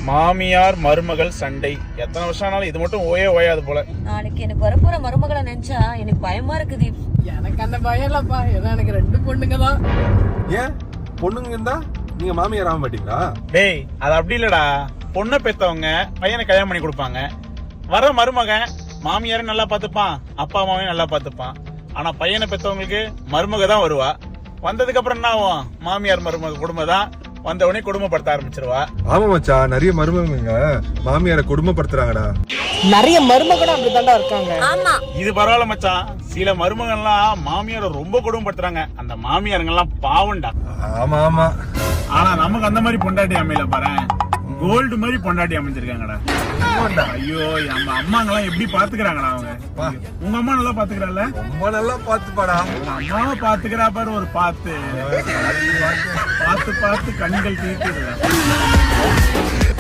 மாமியார் மருமகள் சண்டை எத்தனை வருஷம் ஆனாலும் இது மட்டும் ஓயாது போல. நாளைக்கு எனக்கு வரப்போற மருமகளை நினைச்சா எனக்கு பயமா இருக்குது. எனக்கு அந்த பயம் இல்லப்பா, ஏன்னா எனக்கு 2 பொண்ணுங்க தான். ஏன் பொண்ணுங்க இருந்தா நீங்க மாமியார் ஆக மாட்டீங்களா? டேய் அது அப்படி இல்லடா, பொண்ணை பெத்தவங்க பையனை கல்யாணம் பண்ணி கொடுப்பாங்க. வர மருமகன் மாமியார நல்லா பாத்துப்பான், அப்பா அம்மாவையும் நல்லா பாத்துப்பான். ஆனா பையனை பெத்தவங்களுக்கு மருமக தான் வருவா. வந்ததுக்கு அப்புறம் என்ன ஆகும்? மாமியார் மருமக குடும்பம் தான் வந்த உடனே குடும்பப்படுத்த ஆரம்பிச்சிருவா. ஆமா மச்சான், நிறைய மருமகங்க மாமியார குடும்பப்படுத்துறாங்கடா. நிறைய மருமகனும் அப்படிதான்டா இருக்காங்க. ஆமா இது பரவாயில்ல மச்சான், சில மருமகன்லாம் மாமியார ரொம்ப குடும்பப்படுத்துறாங்க. அந்த மாமியாருங்க எல்லாம் பாவண்டா. ஆமா ஆமா. ஆனா நமக்கு அந்த மாதிரி பொண்டாட்டி அமையல பாரு, கோல்டு மாதிரி பொண்டாட்டி அமைஞ்சிருக்காங்கடா. ஐயோ நம்ம அம்மாங்கெல்லாம் எப்படி பாத்துக்கிறாங்கடா அவங்க. உங்க அம்மா நல்லா பாத்துக்கிறாள்? ரொம்ப நல்லா பாத்துப்பாடா. அம்மாவை பாத்துக்கிறா பாரு, ஒரு பார்த்து பார்த்து பார்த்து கண்கள் தீர்க்குது.